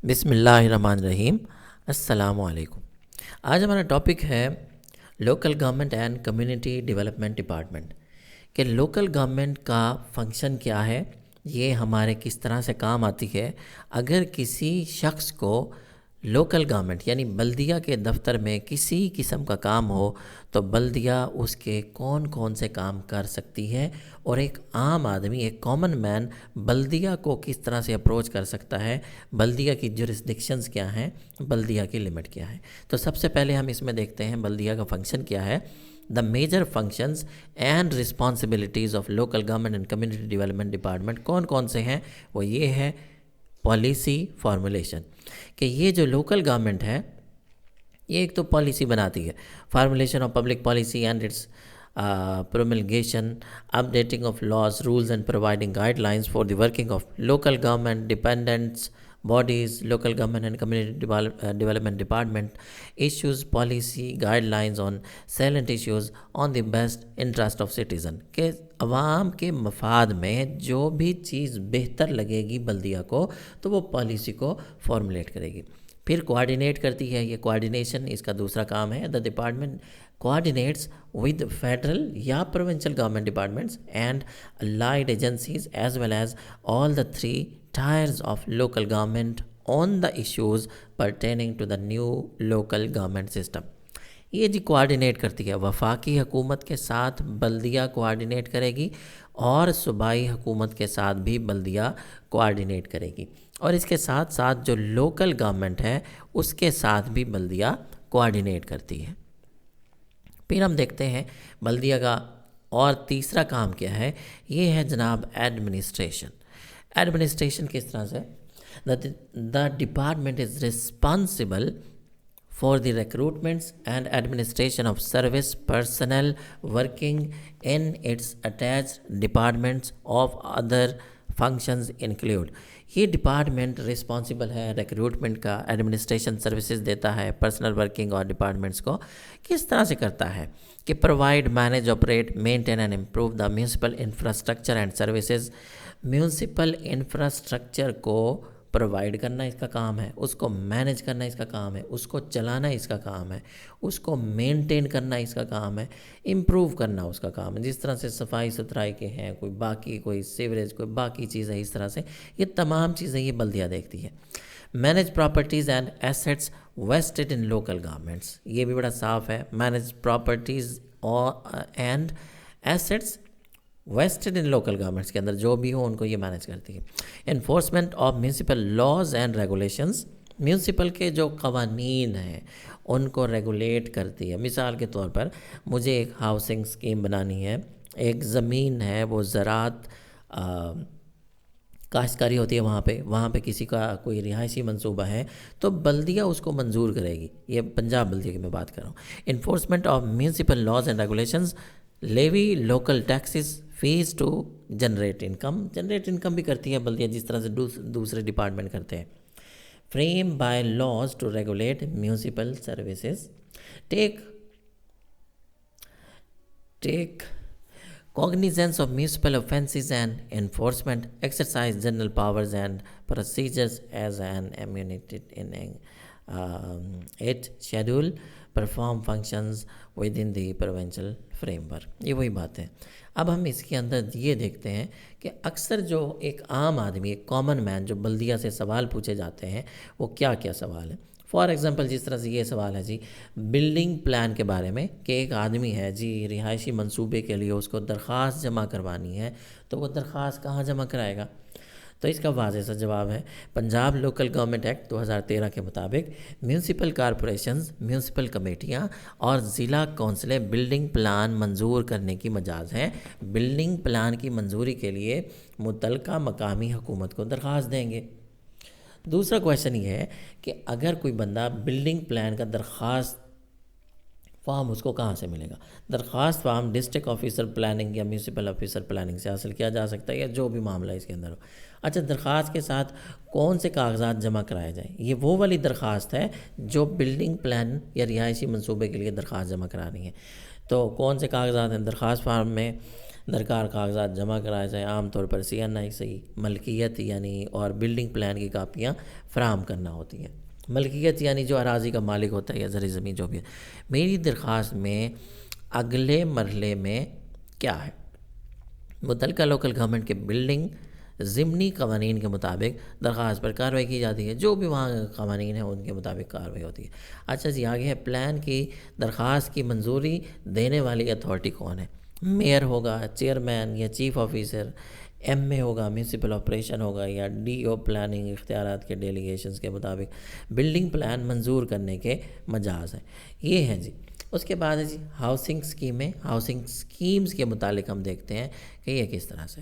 بسم اللہ الرحمن الرحیم. السلام علیکم. آج ہمارا ٹاپک ہے local government and community development department کہ لوکل گورنمنٹ کا فنکشن کیا ہے، یہ ہمارے کس طرح سے کام آتی ہے. اگر کسی شخص کو لوکل گورنمنٹ یعنی بلدیہ کے دفتر میں کسی قسم کا کام ہو تو بلدیہ اس کے کون کون سے کام کر سکتی ہے، اور ایک عام آدمی، ایک کامن مین بلدیہ کو کس طرح سے اپروچ کر سکتا ہے، بلدیہ کی جورسڈکشنز کیا ہیں، بلدیہ کی لمٹ کیا ہے. تو سب سے پہلے ہم اس میں دیکھتے ہیں بلدیہ کا فنکشن کیا ہے. The major functions and responsibilities of local government and community development department کون کون سے ہیں، وہ یہ ہے پالیسی فارمولیشن. کہ یہ جو لوکل گورنمنٹ ہے یہ ایک تو پالیسی بناتی ہے، formulation of public policy and its promulgation, updating of laws, rules and providing guidelines for the working of local government dependents bodies. Local government and community development department issues policy guidelines on salient issues on the best interest of citizen. کہ عوام کے مفاد میں جو بھی چیز بہتر لگے گی بلدیہ کو تو وہ پالیسی کو فارمولیٹ کرے گی. پھر کوآرڈینیٹ کرتی ہے، یہ کوآرڈینیشن اس کا دوسرا کام ہے. The department coordinates with federal یا provincial government departments and allied agencies as well as all the three tiers of local government on the issues pertaining to the new local government system. یہ جی coordinate کرتی ہے، وفاقی حکومت کے ساتھ بلدیہ coordinate کرے گی اور صوبائی حکومت کے ساتھ بھی بلدیہ کوآرڈینیٹ کرے گی، اور اس کے ساتھ ساتھ جو لوکل گورنمنٹ ہے اس کے ساتھ بھی بلدیہ کوآرڈینیٹ کرتی ہے. پھر ہم دیکھتے ہیں بلدیہ کا اور تیسرا کام کیا ہے. یہ ہے جناب ایڈمنسٹریشن. ایڈمنسٹریشن کس طرح سے؟ The department is responsible for the recruitments and administration of service personnel working in its attached departments of other functions include. یہ ڈپارٹمنٹ رسپانسبل ہے ریکروٹمنٹ کا، ایڈمنسٹریشن سروسز دیتا ہے پرسنل ورکنگ اور ڈپارٹمنٹس کو. کس طرح سے کرتا ہے کہ provide, manage, operate, maintain and improve the municipal infrastructure and services. Municipal infrastructure کو پرووائڈ کرنا اس کا کام ہے، اس کو مینیج کرنا اس کا کام ہے، اس کو چلانا اس کا کام ہے، اس کو مینٹین کرنا اس کا کام ہے، امپروو کرنا اس کا کام ہے. جس طرح سے صفائی ستھرائی کے ہیں، کوئی سیوریج، کوئی باقی چیزیں، اس طرح سے یہ تمام چیزیں یہ بلدیہ دیکھتی ہے. Manage properties and assets vested in local governments. یہ بھی بڑا صاف ہے، manage properties and assets vested in local governments کے اندر جو بھی ہوں ان کو یہ مینیج کرتی ہے. Enforcement of municipal laws and regulations. Municipal کے جو قوانین ہیں ان کو ریگولیٹ کرتی ہے. مثال کے طور پر مجھے ایک ہاؤسنگ اسکیم بنانی ہے، ایک زمین ہے وہ زراعت کاشتکاری ہوتی ہے، وہاں پہ کسی کا کوئی رہائشی منصوبہ ہے تو بلدیہ اس کو منظور کرے گی. یہ پنجاب بلدیہ کی میں بات کر رہا ہوں. Enforcement of municipal laws and regulations. Levy local taxes fees to generate income. Generate income بھی کرتی ہے بلدیہ جس طرح سے دوسرے ڈپارٹمنٹ کرتے ہیں. Frame bylaws to regulate municipal services. Take cognizance of municipal offences and enforcement. Exercise general powers and procedures as an emanated in it. Schedule perform functions within the provincial framework. یہ وہی بات ہے. اب ہم اس کے اندر یہ دیکھتے ہیں کہ اکثر جو ایک عام آدمی، ایک کامن مین جو بلدیہ سے سوال پوچھے جاتے ہیں وہ کیا کیا سوال ہیں. فار ایگزامپل جس طرح سے یہ سوال ہے جی بلڈنگ پلان کے بارے میں کہ ایک آدمی ہے جی رہائشی منصوبے کے لیے اس کو درخواست جمع کروانی ہے تو وہ درخواست کہاں جمع کرائے گا؟ تو اس کا واضح سا جواب ہے پنجاب لوکل گورنمنٹ ایکٹ 2013 کے مطابق میونسپل کارپوریشنز، میونسپل کمیٹیاں اور ضلع کونسلیں بلڈنگ پلان منظور کرنے کی مجاز ہیں. بلڈنگ پلان کی منظوری کے لیے متعلقہ مقامی حکومت کو درخواست دیں گے. دوسرا کویشچن یہ ہے کہ اگر کوئی بندہ بلڈنگ پلان کا درخواست فارم اس کو کہاں سے ملے گا؟ درخواست فارم ڈسٹرکٹ آفیسر پلاننگ یا میونسپل آفیسر پلاننگ سے حاصل کیا جا سکتا ہے یا جو بھی معاملہ اس کے اندر ہو. اچھا، درخواست کے ساتھ کون سے کاغذات جمع کرائے جائیں؟ یہ وہ والی درخواست ہے جو بلڈنگ پلان یا رہائشی منصوبے کے لیے درخواست جمع کرانی ہے. تو کون سے کاغذات ہیں؟ درخواست فارم میں درکار کاغذات جمع کرائے جائیں، عام طور پر CNI سے ملکیت یعنی اور بلڈنگ پلان کی کاپیاں فراہم کرنا ہوتی ہیں۔ ملکیت یعنی جو اراضی کا مالک ہوتا ہے یا زرعی زمین جو بھی ہے۔ میری درخواست میں اگلے مرحلے میں کیا ہے؟ متعلقہ لوکل گورنمنٹ کے بلڈنگ ضمنی قوانین کے مطابق درخواست پر کارروائی کی جاتی ہے، جو بھی وہاں قوانین ہیں ان کے مطابق کارروائی ہوتی ہے۔ اچھا جی، آگے ہے پلان کی درخواست کی منظوری دینے والی اتھارٹی کون ہے؟ میئر ہوگا، چیئرمین یا چیف آفیسر، MA ہوگا، میونسپل آپریشن ہوگا، یا DO پلاننگ اختیارات کے ڈیلیگیشنز کے مطابق بلڈنگ پلان منظور کرنے کے مجاز ہیں۔ یہ ہیں جی۔ اس کے بعد ہے جی ہاؤسنگ اسکیمیں۔ ہاؤسنگ اسکیمز کے متعلق ہم دیکھتے ہیں کہ یہ کس طرح سے،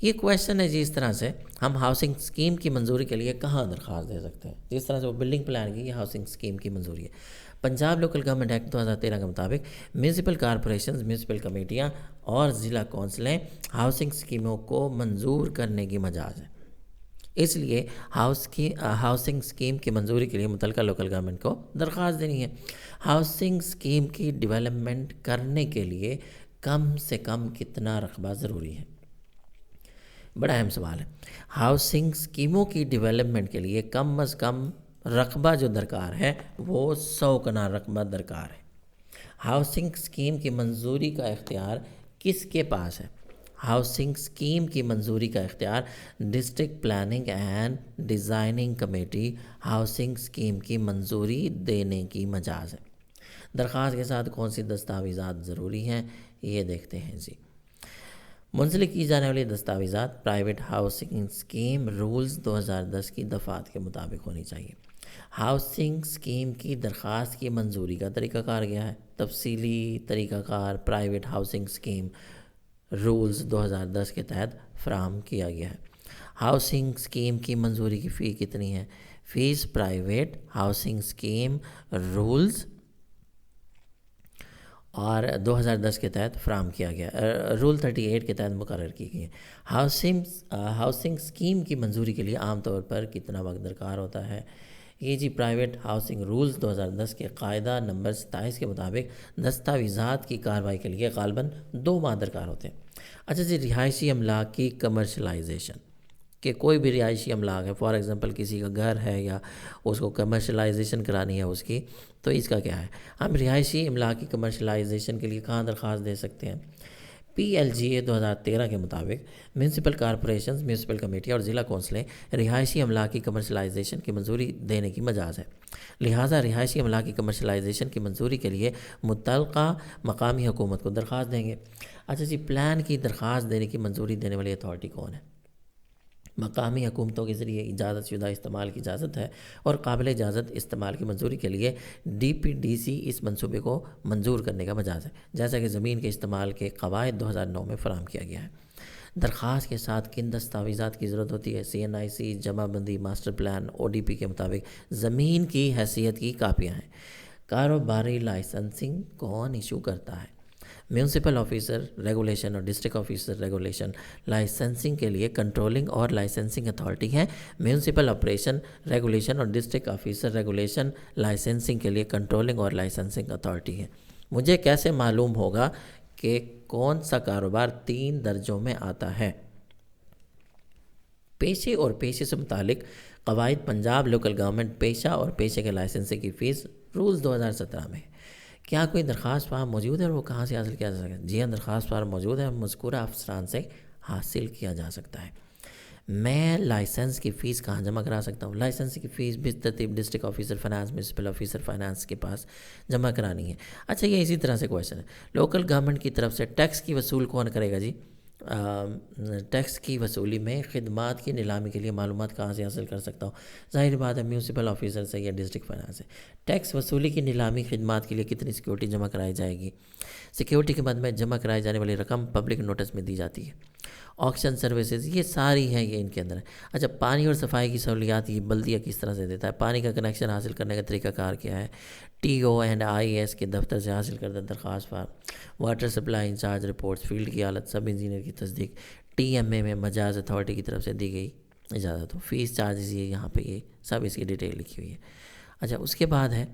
یہ کویشچن ہے جی اس طرح سے، ہم ہاؤسنگ اسکیم کی منظوری کے لیے کہاں درخواست دے سکتے ہیں؟ جس طرح سے وہ بلڈنگ پلان کی، یہ ہاؤسنگ اسکیم کی منظوری ہے۔ پنجاب لوکل گورنمنٹ ایکٹ 2013 کے مطابق میونسپل کارپوریشنز، میونسپل کمیٹیاں اور ضلع کونسلیں ہاؤسنگ اسکیموں کو منظور کرنے کی مجاز ہے۔ اس لیے ہاؤسنگ اسکیم کی منظوری کے لیے متعلقہ لوکل گورنمنٹ کو درخواست دینی ہے۔ ہاؤسنگ اسکیم کی ڈیولپمنٹ کرنے کے لیے کم سے کم کتنا رقبہ ضروری ہے؟ بڑا اہم سوال ہے۔ ہاؤسنگ اسکیموں کی ڈیولپمنٹ کے لیے کم از کم رقبہ جو درکار ہے وہ 100 کنال رقبہ درکار ہے۔ ہاؤسنگ اسکیم کی منظوری کا اختیار کس کے پاس ہے؟ ہاؤسنگ اسکیم کی منظوری کا اختیار district planning and designing committee housing scheme کی منظوری دینے کی مجاز ہے۔ درخواست کے ساتھ کون سی دستاویزات ضروری ہیں یہ دیکھتے ہیں جی۔ منسلک کی جانے والی دستاویزات پرائیویٹ ہاؤسنگ اسکیم رولز 2010 کی دفعات کے مطابق ہونی چاہیے۔ ہاؤسنگ اسکیم کی درخواست کی منظوری کا طریقہ کار کیا ہے؟ تفصیلی طریقہ کار پرائیویٹ ہاؤسنگ اسکیم رولز 2010 کے تحت فراہم کیا گیا ہے۔ ہاؤسنگ اسکیم کی منظوری کی فی کتنی ہے؟ Fee private housing scheme rules اور 2010 کے تحت فراہم کیا گیا، رول 38 کے تحت مقرر کی گئی ہے۔ ہاؤسنگ اسکیم کی منظوری کے لیے عام طور پر کتنا وقت درکار ہوتا ہے؟ یہ جی پرائیویٹ ہاؤسنگ رولز 2010 کے قاعدہ نمبر 27 کے مطابق دستاویزات کی کارروائی کے لیے غالباً 2 ماہ درکار ہوتے ہیں۔ اچھا جی، رہائشی املاک کی کمرشلائزیشن، کہ کوئی بھی رہائشی املاک ہے، فار ایگزامپل کسی کا گھر ہے یا اس کو کمرشلائزیشن کرانی ہے اس کی، تو اس کا کیا ہے؟ ہم رہائشی املاک کی کمرشلائزیشن کے لیے کہاں درخواست دے سکتے ہیں؟ PLGA 2013 کے مطابق میونسپل کارپوریشنز، میونسپل کمیٹی اور ضلع کونسلیں رہائشی املاک کی کمرشلائزیشن کی منظوری دینے کی مجاز ہے۔ لہٰذا رہائشی املاک کی کمرشلائزیشن کی منظوری کے لیے متعلقہ مقامی حکومت کو درخواست دیں گے۔ اچھا جی، پلان کی درخواست دینے کی منظوری دینے والی اتھارٹی کون ہے؟ مقامی حکومتوں کے ذریعے اجازت شدہ استعمال کی اجازت ہے اور قابل اجازت استعمال کی منظوری کے لیے DPDC اس منصوبے کو منظور کرنے کا مجاز ہے، جیسا کہ زمین کے استعمال کے قواعد 2009 میں فراہم کیا گیا ہے۔ درخواست کے ساتھ کن دستاویزات کی ضرورت ہوتی ہے؟ CNIC جمع بندی، ماسٹر پلان، ODP کے مطابق زمین کی حیثیت کی کاپیاں ہیں۔ کاروباری لائسنسنگ کون ایشو کرتا ہے؟ میونسپل آفیسر ریگولیشن اور ڈسٹرکٹ آفیسر ریگولیشن لائسنسنگ کے لیے کنٹرولنگ اور لائسنسنگ اتھارٹی ہیں۔ میونسپل آپریشن ریگولیشن اور ڈسٹرکٹ آفیسر ریگولیشن لائسنسنگ کے لیے کنٹرولنگ اور لائسنسنگ اتھارٹی ہیں۔ مجھے کیسے معلوم ہوگا کہ کون سا کاروبار 3 درجوں میں آتا ہے؟ پیشے اور پیشے سے متعلق قواعد پنجاب لوکل گورنمنٹ پیشہ اور پیشے کے لائسنسنگ کی فیس رولز 2017 میں۔ کیا کوئی درخواست فارم موجود ہے اور وہ کہاں سے حاصل کیا جا سکتا ہے؟ جی ہاں، درخواست فارم موجود ہے، مذکورہ افسران سے حاصل کیا جا سکتا ہے۔ میں لائسنس کی فیس کہاں جمع کرا سکتا ہوں؟ لائسنس کی فیس بھی ترتیب district officer finance, municipal officer finance کے پاس جمع کرانی ہے۔ اچھا، یہ اسی طرح سے کویشچن ہے، لوکل گورنمنٹ کی طرف سے ٹیکس کی وصول کون کرے گا؟ جی ٹیکس کی وصولی میں خدمات کی نیلامی کے لیے معلومات کہاں سے حاصل کر سکتا ہوں؟ ظاہر بات ہے میونسپل آفیسر سے یا ڈسٹرکٹ فائنانس سے۔ ٹیکس وصولی کی نیلامی خدمات کے لیے کتنی سیکیورٹی جمع کرائی جائے گی؟ سیکیورٹی کے بعد میں جمع کرائی جانے والی رقم پبلک نوٹس میں دی جاتی ہے۔ آکشن سروسز یہ ساری ہیں، یہ ان کے اندر ہے۔ اچھا، پانی اور صفائی کی سہولیات یہ بلدیہ کس طرح سے دیتا ہے؟ پانی کا کنیکشن حاصل کرنے کا طریقہ کار کیا ہے؟ TO اینڈ IAS کے دفتر سے حاصل کردہ درخواست form, water supply incharge reports, field کی حالت، سب انجینئر کی تصدیق، TMA میں مجاز اتھارٹی کی طرف سے دی گئی اجازت ہو، فیس چارجز یہ یہاں پہ یہ سب اس کی ڈیٹیل لکھی ہوئی ہے۔ اچھا، اس کے بعد ہے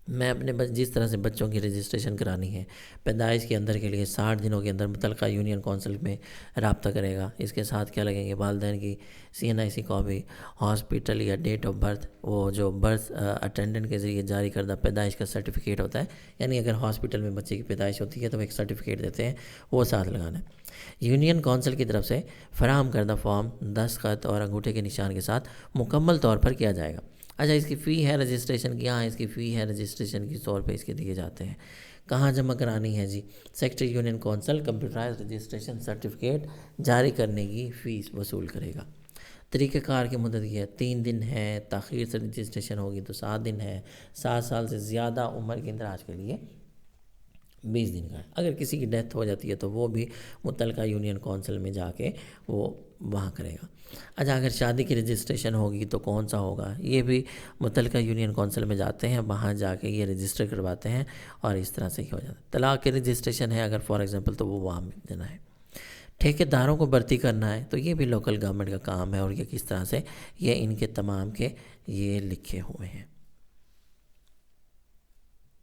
میں اپنے جس طرح سے بچوں کی رجسٹریشن کرانی ہے، پیدائش کے اندر کے لیے 60 دنوں کے اندر متعلقہ یونین کونسل میں رابطہ کرے گا۔ اس کے ساتھ کیا لگیں گے؟ والدین کی CNIC کاپی، ہاسپٹل یا ڈیٹ آف برتھ، وہ جو برتھ اٹینڈنٹ کے ذریعے جاری کردہ پیدائش کا سرٹیفکیٹ ہوتا ہے، یعنی اگر ہاسپٹل میں بچے کی پیدائش ہوتی ہے تو وہ ایک سرٹیفکیٹ دیتے ہیں، وہ ساتھ لگانا ہے۔ یونین کونسل کی طرف سے فراہم کردہ فارم دستخط اور انگوٹھے کے نشان کے ساتھ مکمل طور پر کیا جائے گا۔ اچھا، اس کی فی ہے رجسٹریشن کی؟ ہاں، اس کی فی ہے رجسٹریشن کی 100 روپے اس کے دیے جاتے ہیں۔ کہاں جمع کرانی ہے جی؟ Secretary union council computerise registration certificate جاری کرنے کی فیس وصول کرے گا۔ طریقہ کار کی مدت یہ ہے 3 دن ہے، تاخیر سے رجسٹریشن ہوگی تو 7 دن ہے، 7 سال سے زیادہ عمر کے اندراج کے لیے 20 دن کا ہے۔ اگر کسی کی ڈیتھ ہو جاتی ہے تو وہ بھی متعلقہ یونین کونسل میں جا کے وہ وہاں کرے گا۔ اچھا، اگر شادی کی رجسٹریشن ہوگی تو کون سا ہوگا؟ یہ بھی متعلقہ یونین کونسل میں جاتے ہیں، وہاں جا کے یہ رجسٹر کرواتے ہیں اور اس طرح سے ہی ہو جاتا ہے۔ طلاق کی رجسٹریشن ہے اگر فار ایگزامپل تو وہ وہاں دینا ہے۔ ٹھیکیداروں کو بھرتی کرنا ہے تو یہ بھی لوکل گورنمنٹ کا کام ہے، اور یہ کس طرح سے، یہ ان کے تمام کے یہ لکھے ہوئے ہیں۔